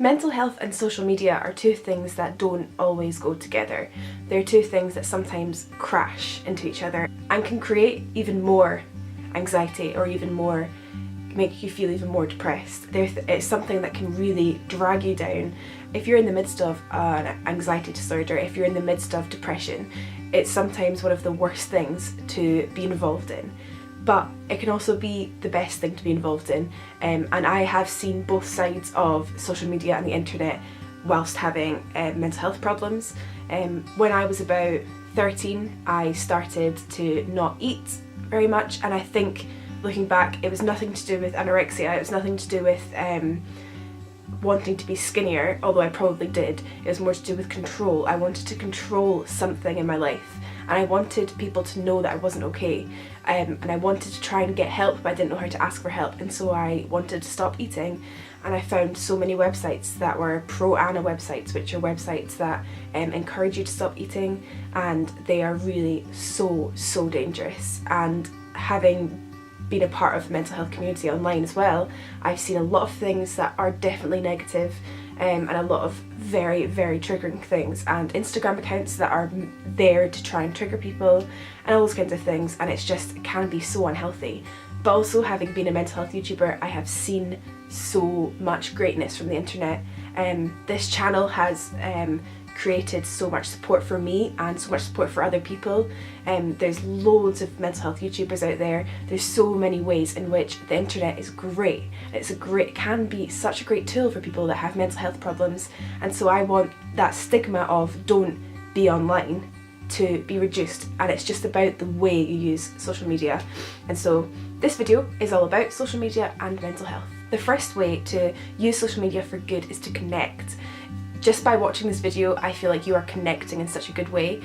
Mental health and social media are two things that don't always go together. They're two things that sometimes crash into each other and can create even more anxiety or even more, make you feel even more depressed. It's something that can really drag you down. If you're in the midst of an anxiety disorder, if you're in the midst of depression, it's sometimes one of the worst things to be involved in. But it can also be the best thing to be involved in, and I have seen both sides of social media and the internet whilst having mental health problems. When I was about 13, I started to not eat very much, and I think looking back it was nothing to do with anorexia, it was nothing to do with wanting to be skinnier, although I probably did. It was more to do with control. I wanted to control something in my life, and I wanted people to know that I wasn't okay, and I wanted to try and get help, but I didn't know how to ask for help, and so I wanted to stop eating. And I found so many websites that were pro-ANA websites, which are websites that encourage you to stop eating, and they are really so dangerous. And having been a part of the mental health community online as well, I've seen a lot of things that are definitely negative, and a lot of very triggering things, and Instagram accounts that are there to try and trigger people and all those kinds of things, and it can be so unhealthy. But also, having been a mental health YouTuber, I have seen so much greatness from the internet. This channel has created so much support for me and so much support for other people. There's loads of mental health YouTubers out there. There's so many ways in which the internet is great. It can be such a great tool for people that have mental health problems, and so I want that stigma of don't be online to be reduced, and it's just about the way you use social media. And so this video is all about social media and mental health. The first way to use social media for good is to connect. Just by watching this video, I feel like you are connecting in such a good way.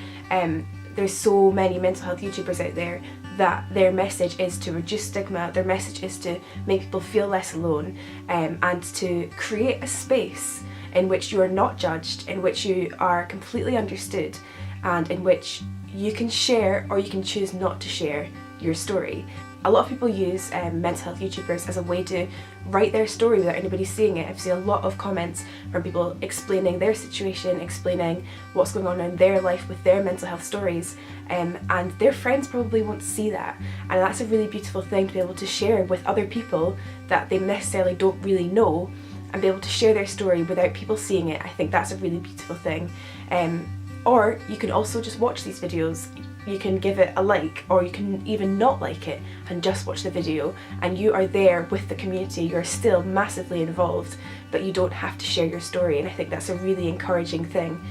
There's so many mental health YouTubers out there that their message is to reduce stigma, their message is to make people feel less alone, and to create a space in which you are not judged, in which you are completely understood, and in which you can share or you can choose not to share your story. A lot of people use mental health YouTubers as a way to write their story without anybody seeing it. I've seen a lot of comments from people explaining their situation, explaining what's going on in their life with their mental health stories, and their friends probably won't see that. And that's a really beautiful thing to be able to share with other people that they necessarily don't really know, and be able to share their story without people seeing it. I think that's a really beautiful thing. Or you can also just watch these videos. You can give it a like, or you can even not like it and just watch the video, and you are there with the community. You're still massively involved, but you don't have to share your story, and I think that's a really encouraging thing.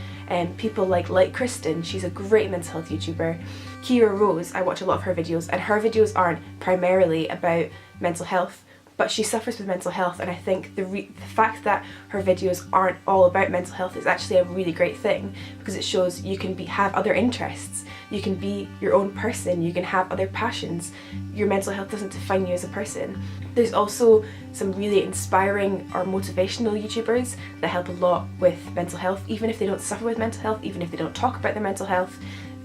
People like Kristen, she's a great mental health YouTuber. Kira Rose, I watch a lot of her videos, and her videos aren't primarily about mental health, but she suffers with mental health, and I think the fact that her videos aren't all about mental health is actually a really great thing, because it shows you can have other interests, you can be your own person, you can have other passions. Your mental health doesn't define you as a person. There's also some really inspiring or motivational YouTubers that help a lot with mental health, even if they don't suffer with mental health, even if they don't talk about their mental health.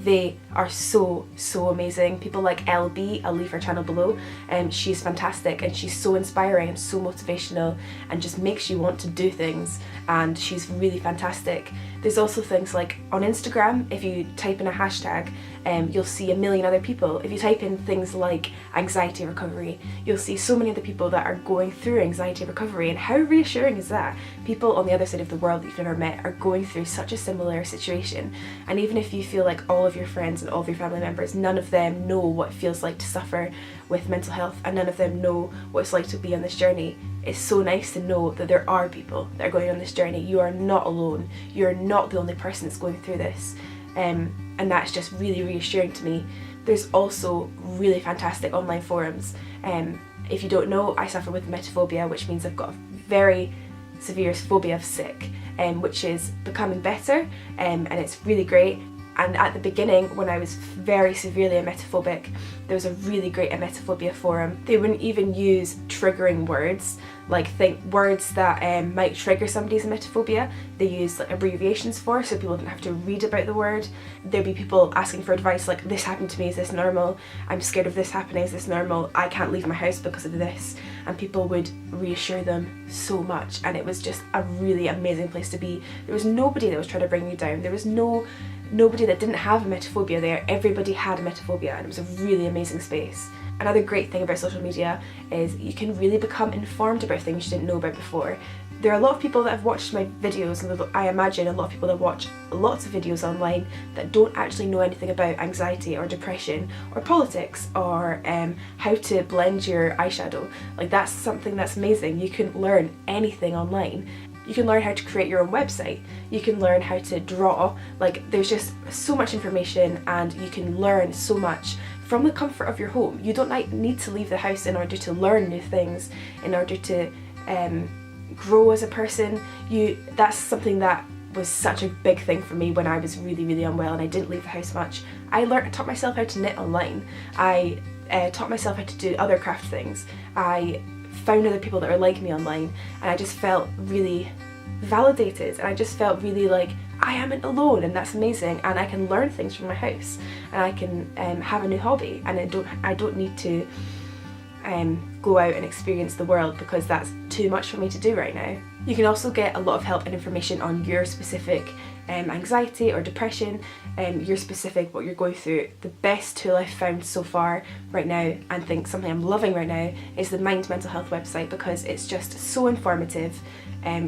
They are so amazing. People like LB, I'll leave her channel below, and she's fantastic, and she's so inspiring and so motivational and just makes you want to do things, and she's really fantastic. There's also things like on Instagram, if you type in a hashtag, you'll see a million other people. If you type in things like anxiety recovery, you'll see so many other people that are going through anxiety recovery, and how reassuring is that? People on the other side of the world that you've never met are going through such a similar situation, and even if you feel like all of your friends and all of your family members, none of them know what it feels like to suffer with mental health, and none of them know what it's like to be on this journey. It's so nice to know that there are people that are going on this journey. You are not alone. You're not the only person that's going through this. And that's just really reassuring to me. There's also really fantastic online forums. If you don't know, I suffer with emetophobia, which means I've got a very severe phobia of sick, which is becoming better, and it's really great. And at the beginning, when I was very severely emetophobic, there was a really great emetophobia forum. They wouldn't even use triggering words like think words that might trigger somebody's emetophobia, they use like abbreviations for, so people don't have to read about the word. There'd be people asking for advice like, this happened to me, is this normal? I'm scared of this happening, is this normal? I can't leave my house because of this. And people would reassure them so much, and it was just a really amazing place to be. There was nobody that was trying to bring you down. There was nobody that didn't have emetophobia there. Everybody had emetophobia, and it was a really amazing space. Another great thing about social media is you can really become informed about things you didn't know about before. There are a lot of people that have watched my videos, and I imagine a lot of people that watch lots of videos online that don't actually know anything about anxiety or depression or politics or how to blend your eyeshadow. Like, that's something that's amazing. You can learn anything online. You can learn how to create your own website. You can learn how to draw. Like, there's just so much information, and you can learn so much from the comfort of your home. You don't need to leave the house in order to learn new things, in order to grow as a person. That's something that was such a big thing for me when I was really, really unwell and I didn't leave the house much. I taught myself how to knit online. I taught myself how to do other craft things. I found other people that are like me online, and I just felt really validated, and I just felt really like I am alone, and that's amazing, and I can learn things from my house, and I can have a new hobby, and I don't need to go out and experience the world because that's too much for me to do right now. You can also get a lot of help and information on your specific anxiety or depression, your specific what you're going through. The best tool I've found so far right now, and think something I'm loving right now, is the Mind Mental Health website, because it's just so informative,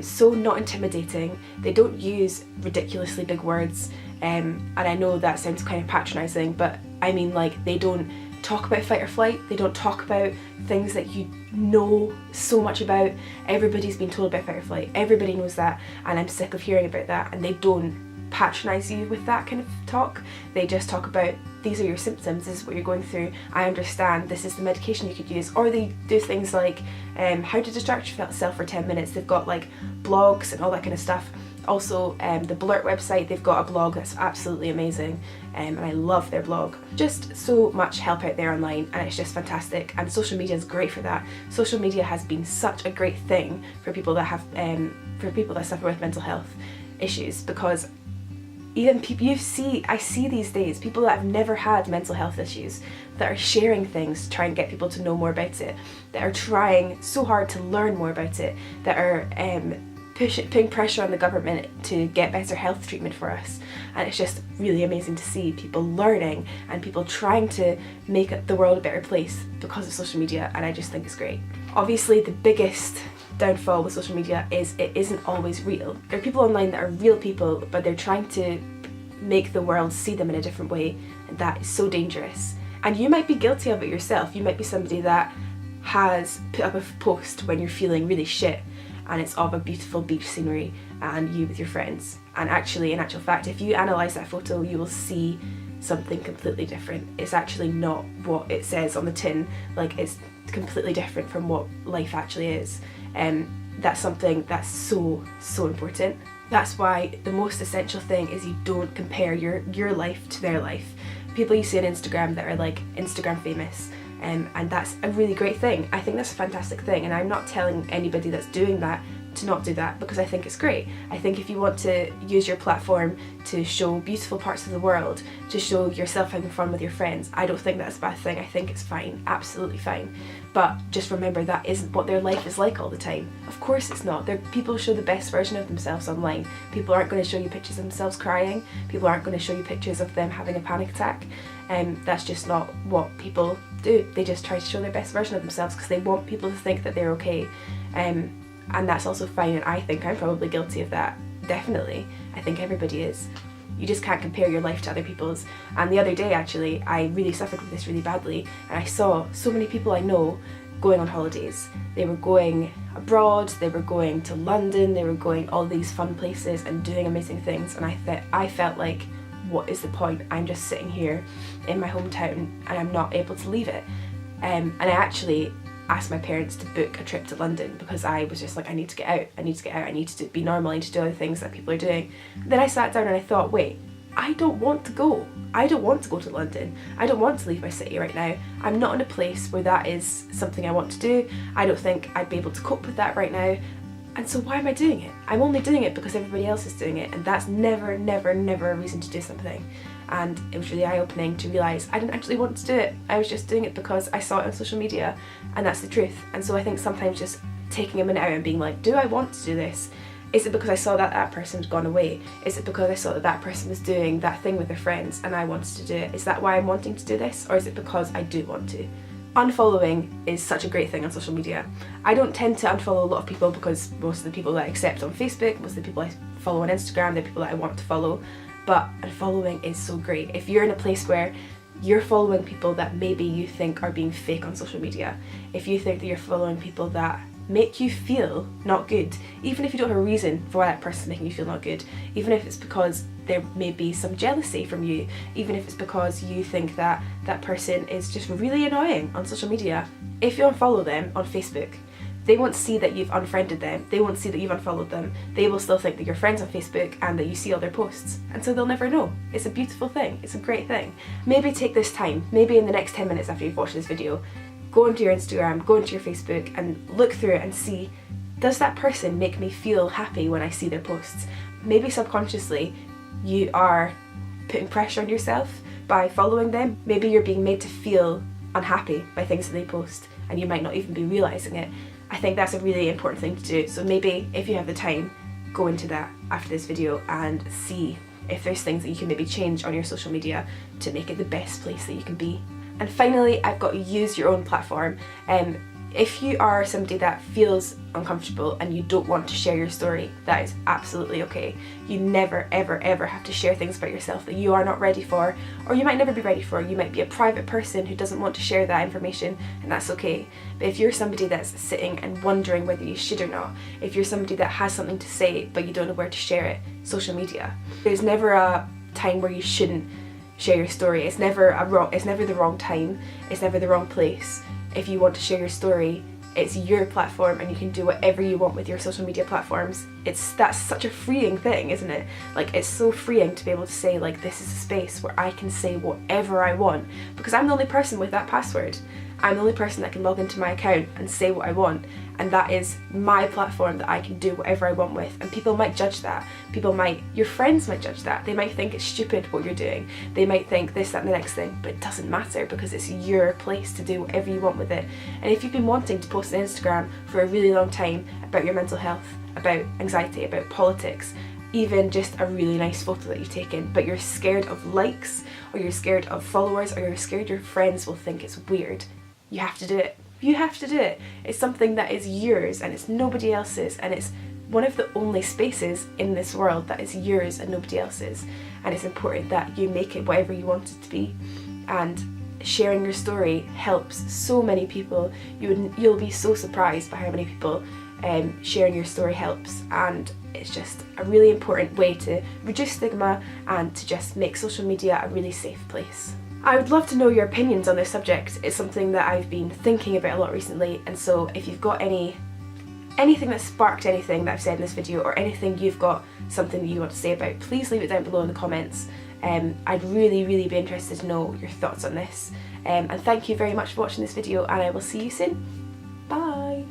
so not intimidating. They don't use ridiculously big words, and I know that sounds kind of patronising, but I mean, like, they don't talk about fight or flight. They don't talk about things that you know so much about. Everybody's been told about fight or flight. Everybody knows that, and I'm sick of hearing about that. And they don't patronise you with that kind of talk. They just talk about, these are your symptoms, this is what you're going through, I understand, this is the medication you could use. Or they do things like how to distract yourself for 10 minutes. They've got like blogs and all that kind of stuff. Also, the Blurt website, they've got a blog that's absolutely amazing, and I love their blog. Just so much help out there online, and it's just fantastic, and social media is great for that. Social media has been such a great thing for people that have suffer with mental health issues, because even people I see these days people that have never had mental health issues that are sharing things to try and get people to know more about it, that are trying so hard to learn more about it, that are putting pressure on the government to get better health treatment for us. And it's just really amazing to see people learning and people trying to make the world a better place because of social media, and I just think it's great. Obviously, the biggest downfall with social media is it isn't always real. There are people online that are real people, but they're trying to make the world see them in a different way, and that is so dangerous. And you might be guilty of it yourself. You might be somebody that has put up a post when you're feeling really shit, and it's of a beautiful beach scenery and you with your friends. And actually, in actual fact, if you analyse that photo, you will see something completely different. It's actually not what it says on the tin. Like, it's completely different from what life actually is. That's something that's so important. That's why the most essential thing is you don't compare your life to their life. People you see on Instagram that are like Instagram famous, and that's a really great thing. I think that's a fantastic thing, and I'm not telling anybody that's doing that to not do that, because I think it's great. I think if you want to use your platform to show beautiful parts of the world, to show yourself having fun with your friends, I don't think that's a bad thing. I think it's fine, absolutely fine. But just remember, that isn't what their life is like all the time. Of course it's not. People show the best version of themselves online. People aren't going to show you pictures of themselves crying. People aren't going to show you pictures of them having a panic attack. That's just not what people do. They just try to show their best version of themselves because they want people to think that they're okay. And that's also fine, and I think I'm probably guilty of that. Definitely. I think everybody is. You just can't compare your life to other people's. And the other day, actually, I really suffered with this really badly, and I saw so many people I know going on holidays. They were going abroad, they were going to London, they were going all these fun places and doing amazing things, and I felt like, what is the point? I'm just sitting here in my hometown and I'm not able to leave it. And I actually asked my parents to book a trip to London because I was just like, I need to get out, I need to be normal, I need to do other things that people are doing. Then I sat down and I thought, wait, I don't want to go. I don't want to go to London. I don't want to leave my city right now. I'm not in a place where that is something I want to do. I don't think I'd be able to cope with that right now. And so why am I doing it? I'm only doing it because everybody else is doing it, and that's never, never, never a reason to do something. And it was really eye-opening to realise I didn't actually want to do it. I was just doing it because I saw it on social media, and that's the truth. And so I think sometimes just taking a minute out and being like, do I want to do this? Is it because I saw that that person had gone away? Is it because I saw that that person was doing that thing with their friends and I wanted to do it? Is that why I'm wanting to do this? Or is it because I do want to? Unfollowing is such a great thing on social media. I don't tend to unfollow a lot of people because most of the people that I accept on Facebook, most of the people I follow on Instagram, they're people that I want to follow. But unfollowing is so great. If you're in a place where you're following people that maybe you think are being fake on social media, if you think that you're following people that make you feel not good, even if you don't have a reason for why that person's making you feel not good, even if it's because there may be some jealousy from you, even if it's because you think that that person is just really annoying on social media, if you unfollow them on Facebook, they won't see that you've unfriended them, they won't see that you've unfollowed them, they will still think that you're friends on Facebook and that you see all their posts, and so they'll never know. It's a beautiful thing, it's a great thing. Maybe take this time, maybe in the next 10 minutes after you've watched this video, go into your Instagram, go into your Facebook and look through it and see, does that person make me feel happy when I see their posts? Maybe subconsciously you are putting pressure on yourself by following them. Maybe you're being made to feel unhappy by things that they post and you might not even be realising it. I think that's a really important thing to do. So maybe if you have the time, go into that after this video and see if there's things that you can maybe change on your social media to make it the best place that you can be. And finally, I've got use your own platform. If you are somebody that feels uncomfortable and you don't want to share your story, that is absolutely okay. You never, ever, ever have to share things about yourself that you are not ready for, or you might never be ready for. You might be a private person who doesn't want to share that information, and that's okay. But if you're somebody that's sitting and wondering whether you should or not, if you're somebody that has something to say but you don't know where to share it, social media. There's never a time where you shouldn't share your story. It's never the wrong time, it's never the wrong place. If you want to share your story, it's your platform and you can do whatever you want with your social media platforms. That's such a freeing thing, isn't it? Like, it's so freeing to be able to say, like, this is a space where I can say whatever I want, because I'm the only person with that password. I'm the only person that can log into my account and say what I want, and that is my platform that I can do whatever I want with. And people might judge that. Your friends might judge that. They might think it's stupid what you're doing. They might think this, that and the next thing, but it doesn't matter because it's your place to do whatever you want with it. And if you've been wanting to post on Instagram for a really long time about your mental health, about anxiety, about politics, even just a really nice photo that you've taken, but you're scared of likes, or you're scared of followers, or you're scared your friends will think it's weird, you have to do it. You have to do it. It's something that is yours and it's nobody else's, and it's one of the only spaces in this world that is yours and nobody else's. And it's important that you make it whatever you want it to be. And sharing your story helps so many people. You'll be so surprised by how many people sharing your story helps, and it's just a really important way to reduce stigma and to just make social media a really safe place. I would love to know your opinions on this subject. It's something that I've been thinking about a lot recently, and so if you've got anything that sparked anything that I've said in this video, or anything you've got something that you want to say about, please leave it down below in the comments. I'd really, really be interested to know your thoughts on this. And thank you very much for watching this video, and I will see you soon. Bye!